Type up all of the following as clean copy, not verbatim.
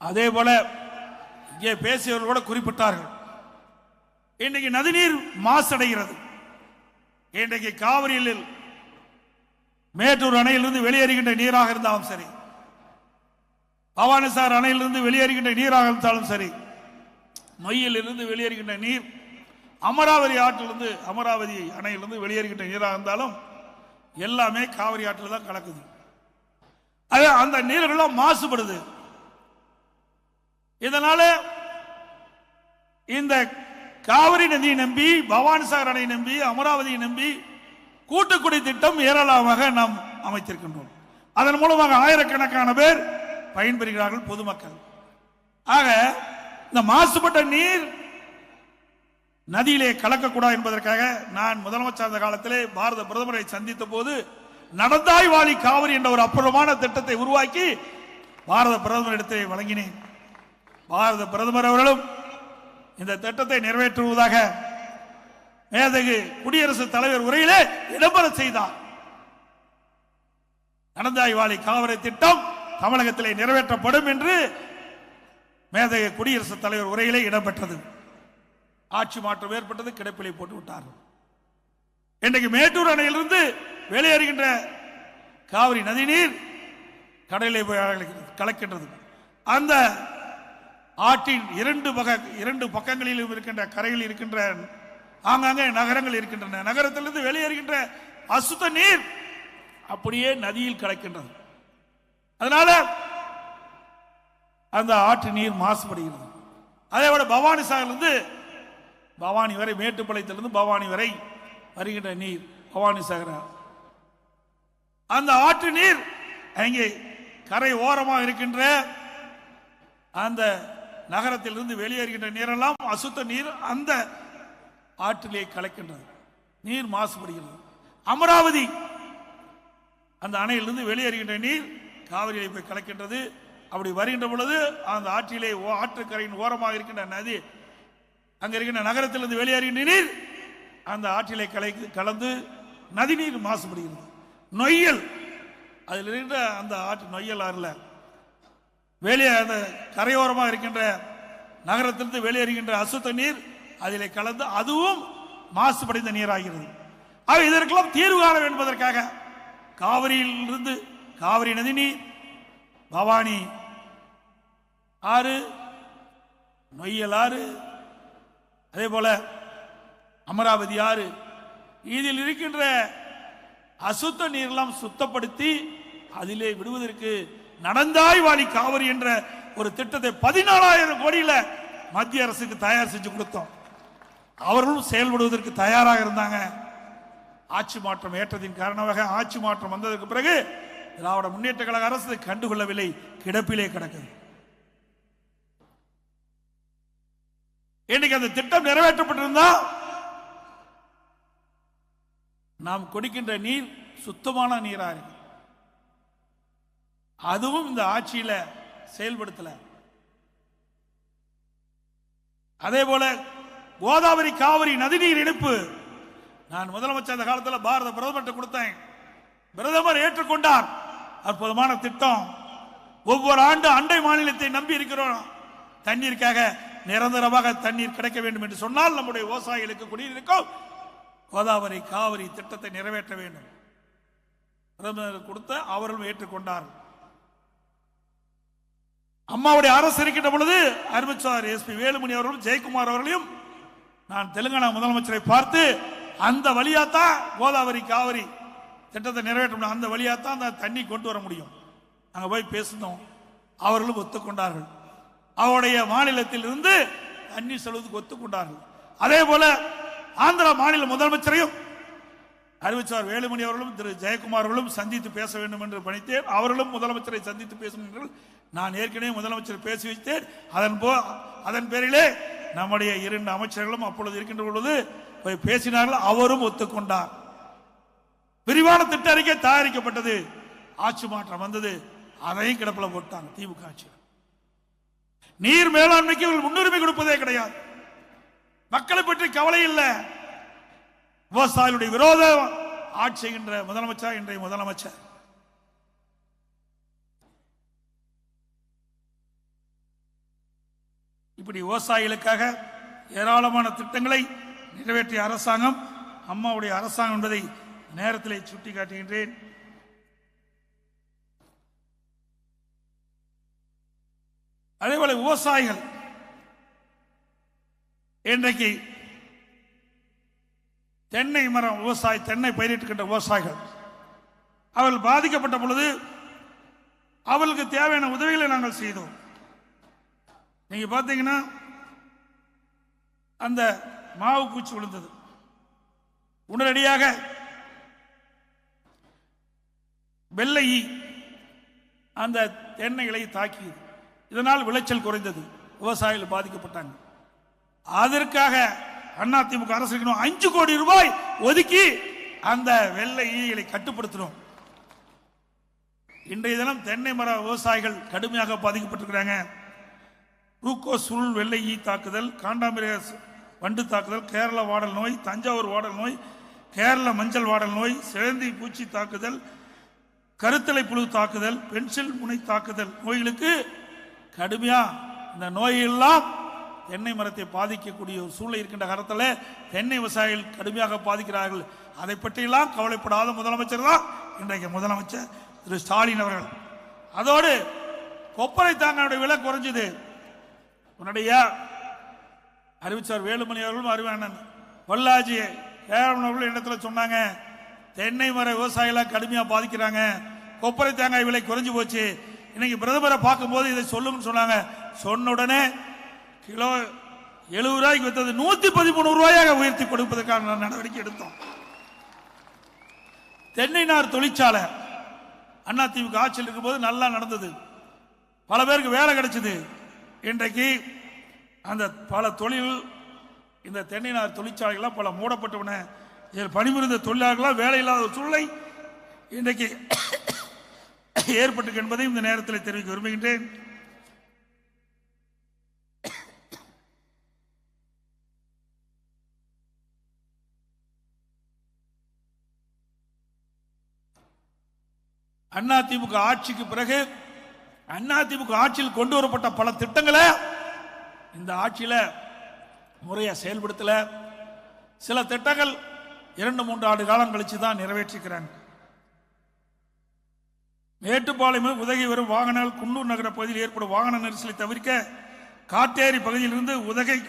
அதே போல இங்கே பேசியவர்கள் கூட குறிப்பிட்டார்கள். இன்றைக்கு நதிநீர் மாசடைகிறது. இன்றைக்கு காவிரியில் மேட்டூர் அணையிலிருந்து வெளியேறுகின்ற நீராக இருந்தாலும் சரி, பவானிசார் அணையிலிருந்து வெளியேறுகின்ற நீராக இருந்தாலும் சரி, நொய்யில் இருந்து வெளியேறுகின்ற நீர் அமராவதி ஆற்றிலிருந்து அமராவதி அணையிலிருந்து வெளியேறுகின்ற நீராக இருந்தாலும் எல்லாமே காவிரி ஆற்றில் தான் கலக்குது. அந்த நீர்களெல்லாம் மாசுபடுது. இதனால இந்த காவிரி நதியை நம்பி, பவானிசாகர் அணை நம்பி, அமராவதியை நம்பி கூட்டுக்குடி திட்டம் ஏராளமாக நாம் அமைத்திருக்கின்றோம். அதன் மூலமாக ஆயிரக்கணக்கான பேர் பயன்பெறுகிறார்கள் பொதுமக்கள். ஆக இந்த மாசுபட்ட நீர் நதியிலே கலக்கக்கூடாது என்பதற்காக நான் முதலமைச்சர் காலத்திலே பாரத பிரதமரை சந்தித்த போது நடந்தாய் வாழி காவிரி என்ற ஒரு அற்புதமான திட்டத்தை உருவாக்கி பாரத பிரதமரிடத்தை வழங்கினேன். பாரத பிரதமர் அவர்களும் இந்த திட்டத்தை நிறைவேற்றுவதாக மேதகு குடியரசுத் தலைவர் உரையிலே இடம்பெற செய்தார். நடந்தாய் வாழி காவிரி திட்டம் தமிழகத்திலே நிறைவேற்றப்படும் என்று மேதகு குடியரசுத் தலைவர் உரையிலே இடம்பெற்றது. ஆட்சி மாற்றம் ஏற்பட்டது, கிடப்பிலை போட்டு விட்டார்கள். இன்றைக்கு மேட்டூர் அணையிலிருந்து வெளியேறுகின்ற காவிரி நதிநீர் கடலிலே கலக்கின்றது. அந்த ஆற்றின் இரண்டு பக்கங்களிலும் இருக்கின்ற கரையில் இருக்கின்ற ஆங்காங்கே நகரங்கள் இருக்கின்றன. நகரத்திலிருந்து வெளியேறுகின்ற அசுத்த நீர் அப்படியே நதியில் கலக்கின்றது. அதனால அந்த ஆற்று நீர் மாசுபடுகிறது. அதே போல பவானிசாகரிலிருந்து பவானி வரை, மேட்டுப்பாளையத்திலிருந்து பவானி வரை வருகின்ற நீர் பவானிசாகர், அந்த ஆற்று நீர் அங்கே கரை ஓரமாக இருக்கின்ற அந்த நகரத்திலிருந்து வெளியேறுகின்ற நீரெல்லாம் அசுத்த நீர் அந்த ஆற்றிலே கலக்கின்றது. நீர் மாசுபடுகிறது. அமராவதி அந்த அணையிலிருந்து வெளியேறுகின்ற நீர் காவிரியை போய் கலக்கின்றது. அப்படி வருகின்ற பொழுது அந்த ஆற்றிலே ஆற்றுக்கரையின் ஓரமாக இருக்கின்ற நதி, அங்க இருக்கின்ற நகரத்திலிருந்து வெளியேறுகின்ற நீர் அந்த ஆற்றிலே கலந்து நதி நீர் மாசுபடுகிறது. நொய்யல் அதில் இருக்கின்ற அந்த ஆற்று நொய்யல் ஆறுல வெளியே அந்த கரையோரமாக இருக்கின்ற நகரத்திலிருந்து வெளியேறுகின்ற அசுத்த நீர் அதிலே கலந்து அதுவும் மாசுபடைந்த நீராகிறது. ஆக இதற்கெல்லாம் தீர்வு காண வேண்டும் என்பதற்காக காவிரியிலிருந்து காவிரி நதி நீர், பவானி ஆறு, நொய்யல் ஆறு, அதே போல அமராவதி ஆறு, இதில் இருக்கின்ற அசுத்த நீரெல்லாம் சுத்தப்படுத்தி அதிலே விடுவதற்கு நடந்தாய் வாழி காவிரி என்ற ஒரு திட்டத்தை 14,000 கோடியில மத்திய அரசுக்கு தயார் செஞ்சு கொடுத்தோம். அவர்களும் செயல்படுவதற்கு தயாராக இருந்தாங்க. ஆட்சி மாற்றம் ஏற்றத்தின் காரணமாக ஆட்சி மாற்றம் வந்ததற்கு பிறகு திராவிட முன்னேற்ற கழக அரசு கண்டுகொள்ளவில்லை, கிடப்பிலே கிடக்குது. இன்னைக்கு அந்த திட்டம் நிறைவேற்றப்பட்டிருந்தா நாம் கொடுக்கின்ற நீர் சுத்தமான நீரா இருக்கு. அதுவும் இந்த ஆட்சியில செயல்படுத்தல. அதே போல கோதாவரி காவிரி நதிநீர் இணைப்பு நான் முதலமைச்சர் அந்த காலத்தில் பாரத பிரதமர் கொடுத்தேன். பிரதமர் ஏற்றுக்கொண்டார். அற்புதமான திட்டம். ஒவ்வொரு ஆண்டு அண்டை மாநிலத்தை நம்பி இருக்கிறோம். தண்ணீருக்காக நிரந்தரமாக தண்ணீர் கிடைக்க வேண்டும் என்று சொன்னால் நம்முடைய விவசாயிகளுக்கு குடியிருக்கும் கோதாவரி காவிரி திட்டத்தை நிறைவேற்ற வேண்டும். பிரதமர் கொடுத்த அவர்களும் ஏற்றுக்கொண்டார். அம்மாவுடைய அரசு இருக்கின்ற பொழுது அறிவிச்சார் எஸ்பி வேலுமணி அவர்களும் ஜெயக்குமார் அவர்களையும் நான் தெலுங்கானா முதலமைச்சரை பார்த்து அந்த வழியாத்தான் கோதாவரி காவிரி திட்டத்தை நிறைவேற்ற அந்த வழியாத்தான் அந்த தண்ணி கொண்டு வர முடியும். அங்க போய் பேசினோம். அவர்களும் ஒத்துக்கொண்டார்கள். அவருடைய மாநிலத்தில் இருந்து தண்ணீர் செல்வதற்கு ஒத்துக்கொண்டார்கள். அதே போல ஆந்திரா மாநில முதலமைச்சரையும் அறிவிச்சார் வேலுமணி அவர்களும் திரு ஜெயக்குமார் அவர்களும் சந்தித்து பேச வேண்டும் என்று பணித்தேன். அவர்களும் முதலமைச்சரை சந்தித்து பேசுகின்றனர். நான் ஏற்கனவே முதலமைச்சர் பேசி வைத்தேன். அதன் பேரிலே நம்முடைய 2 அமைச்சர்களும் அப்பொழுது இருக்கின்ற பொழுது போய் பேசினார்கள். அவரும் ஒத்துக்கொண்டார். விரிவான திட்ட அறிக்கை தயாரிக்கப்பட்டது. ஆட்சி மாற்றம் வந்தது. அதையும் கிடப்பில் போட்டாங்க திமுக ஆட்சி. நீர் மேலாண்மைக்கு முன்னுரிமை கொடுப்பதே கிடையாது. மக்களை பற்றி கவலை இல்லை. விவசாயிகளுடைய விரோத ஆட்சி செய்கின்ற முதலமைச்சர் இன்றைய முதலமைச்சர். இப்படி விவசாயிகளுக்காக ஏராளமான திட்டங்களை நிறைவேற்றிய அரசாங்கம் அம்மாவுடைய அரசாங்கம் என்பதை நேரத்தில் சுட்டிக்காட்டுகின்றேன். அதேபோல விவசாயிகள் இன்றைக்கு தென்னை மரம் தென்னை பயிரிட்டுகின்ற விவசாயிகள் அவர்கள் பாதிக்கப்பட்ட பொழுது அவர்களுக்கு தேவையான உதவிகளை நாங்கள் செய்தோம். நீங்க பார்த்தீங்கன்னா அந்த மாவு பூச்சி விழுந்தது, உடனடியாக வெள்ளை அந்த தென்னைகளை தாக்கியது. இதனால் விளைச்சல் குறைந்தது, விவசாயிகள் பாதிக்கப்பட்டாங்க. அதற்காக அதிமுக அரசு 5 கோடி ரூபாய் ஒதுக்கி அந்த வெள்ளை ஈகளை கட்டுப்படுத்தினோம். இன்றைய தினம் தென்னை மர விவசாயிகள் கடுமையாக பாதிக்கப்பட்டிருக்கிறாங்க. ரூக்கோ சுருள் வெள்ளை ஈ தாக்குதல், காண்டாமிரஸ் வண்டு தாக்குதல், கேரள வாடல் நோய், தஞ்சாவூர் வாடல் நோய், கேரள மஞ்சள் வாடல் நோய், சிலந்தி பூச்சி தாக்குதல், கருத்தலை புழு தாக்குதல், பென்சில் முனை தாக்குதல் நோய்களுக்கு கடுமையா இந்த நோயெல்லாம் தென்னை மரத்தை பாதிக்கக்கூடிய ஒரு சூழ்நிலை இருக்கின்ற காலத்தில் தென்னை விவசாயிகள் கடுமையாக பாதிக்கிறார்கள். அதை பற்றியெல்லாம் கவலைப்படாத முதலமைச்சர் தான் இன்றைக்கு முதலமைச்சர் திரு ஸ்டாலின் அவர்கள். அதோடு கொப்பரை தாங்களுடைய விலை குறைஞ்சது, உன்னுடைய அறிவிச்சார் வேலுமணி அவர்களும் அறிவானன் பொள்ளாச்சி அவர்கள் இடத்துல சொன்னாங்க, தென்னை மர விவசாயிகளாக கடுமையாக பாதிக்கிறாங்க, கொப்பரை தேங்காய் விலை குறைஞ்சு போச்சு. இன்னைக்கு பிரதமரை பார்க்கும்போது இதை சொல்லுங்கன்னு சொன்னாங்க. சொன்ன உடனே கிலோ 70 ரூபாய்க்கு வித்தது 113 ரூபாயாக உயர்த்தி கொடுப்பதற்கான நடவடிக்கை எடுத்தோம். தென்னை நார் தொழிற்சாலை அதிமுக ஆட்சியில் இருக்கும்போது நல்லா நடந்தது, பல பேருக்கு வேலை கிடைச்சது. இன்றைக்கு அந்த பல தொழில் இந்த தென்னை நார் தொழிற்சாலைகள்லாம் பல மூடப்பட்டவன, இதில் பணிபுரிந்த தொழிலாளர்களால் வேலை இல்லாத சூழ்நிலை இன்றைக்கு ஏற்பட்டு என்பதை இந்த நேரத்தில் தெரிவிக்க விரும்புகின்றேன். அதிமுக ஆட்சிக்கு பிறகு அதிமுக ஆட்சியில் கொண்டு வரப்பட்ட பல திட்டங்களை இந்த ஆட்சியில முறையா செயல்படுத்தல. சில திட்டங்கள் 2-3 ஆண்டு காலம் கழிச்சு தான் நிறைவேற்றிக்கிறாங்க. மேட்டுப்பாளையம் உதகை வரும் வாகனங்கள் குன்னூர் நகர பகுதியில் ஏற்படும் வாகன நெரிசலை தவிர்க்க காட்டேரி பகுதியிலிருந்து உதகை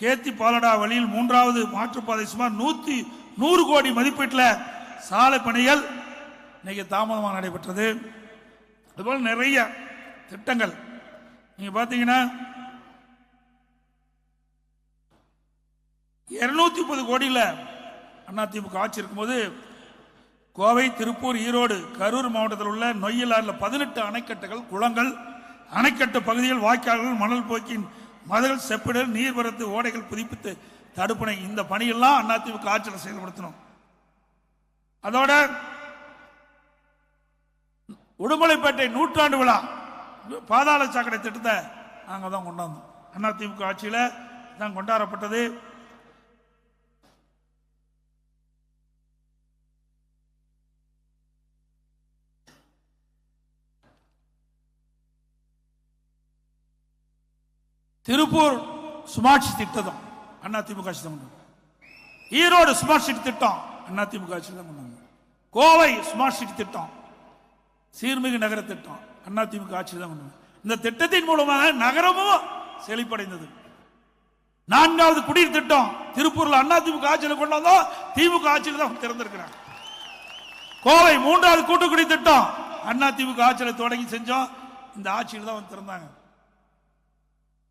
கேத்தி பாலடா வழியில் 3வது மாற்றுப்பாதை சுமார் 100 கோடி மதிப்பீட்டில் சாலை பணிகள் இன்னைக்கு தாமதமாக நடைபெற்றது. அதுபோல் நிறைய திட்டங்கள் நீங்க பாத்தீங்கன்னா 230 கோடியில் அதிமுக ஆட்சி இருக்கும்போது கோவை, திருப்பூர், ஈரோடு, கரூர் மாவட்டத்தில் உள்ள நொய்யலாறுல 18 அணைக்கட்டுகள், குளங்கள், அணைக்கட்டு பகுதிகள், வாய்க்கால்கள், மணல் போக்கின் மதகள், செப்பிடல், நீர்வரத்து, ஓடைகள் புதுப்பித்து தடுப்பணை, இந்த பணியெல்லாம் அதிமுக ஆட்சியில் செயல்படுத்தணும். அதோட உடுமலைப்பேட்டை 100ஆண்டு விழா பாதாள சாக்கடை திட்டத்தை நாங்கள் தான் கொண்டாந்தோம். அதிமுக ஆட்சியில் தான் கொண்டாடப்பட்டது. திருப்பூர் ஸ்மார்ட் சிட்டி திட்டம் அதிமுக ஆட்சி தான் கொண்டாங்க. ஈரோடு ஸ்மார்ட் சிட்டி திட்டம் அதிமுக ஆட்சி தான் கொண்டாங்க. கோவை ஸ்மார்ட் சிட்டி திட்டம், சீர்மிகு நகர திட்டம் அதிமுக ஆட்சி தான் கொண்டாங்க. இந்த திட்டத்தின் மூலமாக நகரமும் செழிப்படைந்தது. 4வது குடிநீர் திட்டம் திருப்பூர்ல அதிமுக ஆட்சியில் கொண்டு வந்தோம், திமுக ஆட்சியில் தான் திறந்திருக்கிறாங்க. கோவை 3வது கூட்டுக்குடி திட்டம் அதிமுக ஆட்சியில் தொடங்கி செஞ்சோம், இந்த ஆட்சியில் தான் திறந்தாங்க.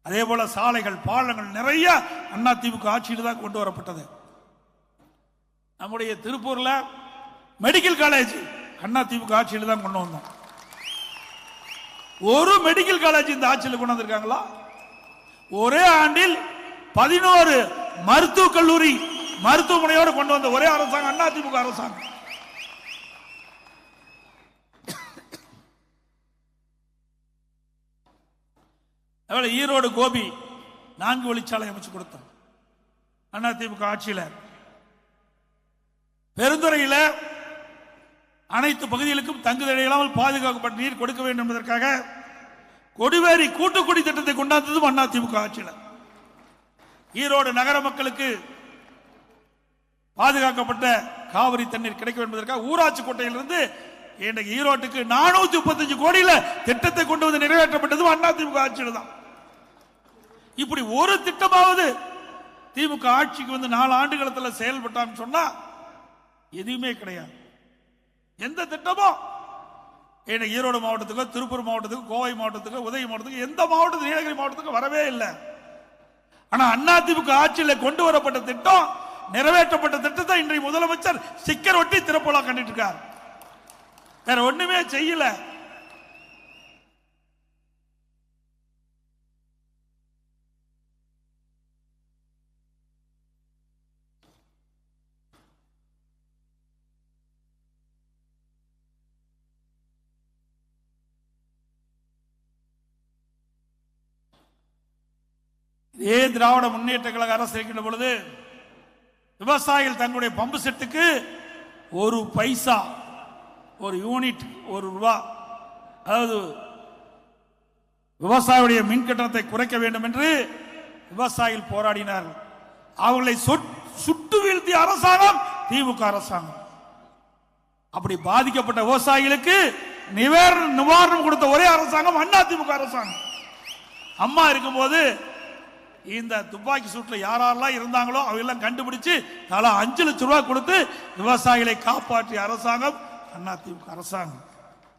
அதே போல சாலைகள், பாலங்கள் நிறைய அதிமுக ஆட்சியில் தான் கொண்டு வரப்பட்டது. நம்முடைய திருப்பூர்ல மெடிக்கல் காலேஜ் அதிமுக ஆட்சியில் தான் கொண்டு வந்தோம். ஒரு மெடிக்கல் காலேஜ் இந்த ஆட்சியில் கொண்டு வந்திருக்காங்களா? ஒரே ஆண்டில் 11 மருத்துவக் கல்லூரி மருத்துவமனையோடு கொண்டு வந்த ஒரே அரசாங்கம் அதிமுக அரசாங்கம். ஈரோடு கோபி 4 வழிச்சாலை அமைச்சு கொடுத்தோம் அதிமுக ஆட்சியில். பெருந்துறையில் அனைத்து பகுதிகளுக்கும் தங்குதடை இல்லாமல் பாதுகாக்கப்பட்ட நீர் கொடுக்க வேண்டும் என்பதற்காக கொடிவேரி கூட்டுக்குடி திட்டத்தை கொண்டாந்ததும் அதிமுக ஆட்சியில். ஈரோடு நகர மக்களுக்கு பாதுகாக்கப்பட்ட காவிரி தண்ணீர் கிடைக்கும் என்பதற்காக ஊராட்சி கோட்டையிலிருந்து இன்றைக்கு ஈரோட்டுக்கு 435 கோடியில திட்டத்தை கொண்டு வந்து நிறைவேற்றப்பட்டது அதிமுக ஆட்சியில் தான். இப்படி ஒரு திட்டமாவது திமுக ஆட்சிக்கு வந்து 4 ஆண்டுகளத்தில் செயல்பட்டான்னு சொன்னா எதுவுமே கிடையாது. எந்த திட்டமும் ஈரோடு மாவட்டத்துக்கு, திருப்பூர் மாவட்டத்துக்கு, கோவை மாவட்டத்துக்கு, உதகை மாவட்டத்துக்கு, எந்த மாவட்டத்துக்கு, நீலகிரி மாவட்டத்துக்கு வரவே இல்லை. ஆனா அதிமுக ஆட்சியில் கொண்டு வரப்பட்ட திட்டம், நிறைவேற்றப்பட்ட திட்டத்தை இன்றைய முதலமைச்சர் ஸ்டிக்கர் ஒட்டி திறப்புலா கண்டிட்டு இருக்கார். வேற ஒண்ணுமே செய்யல. இதே திராவிட முன்னேற்ற கழக அரசு இருக்கின்ற பொழுது விவசாயிகள் தங்களுடைய பம்பு செட்டுக்கு 1 பைசா, 1 யூனிட் 1 ரூபாய், அதாவது விவசாயியுடைய மின் கட்டணத்தை குறைக்க வேண்டும் என்று விவசாயிகள் போராடினார்கள். அவர்களை சுட்டு வீழ்த்திய அரசாங்கம் திமுக அரசாங்கம். அப்படி பாதிக்கப்பட்ட விவசாயிகளுக்கு நிவாரணம் கொடுத்த ஒரே அரசாங்கம் அதிமுக அரசாங்கம். அம்மா இருக்கும்போது இந்த துப்பாக்கி சூட்ல யாரெல்லாம் இருந்தாங்களோ அவெல்லாம் கண்டுபிடிச்சு தலா 5 லட்சம் ரூபாய் கொடுத்து விவசாயிகளை காப்பாற்றிய அரசாங்கம் அதிமுக அரசாங்கம்.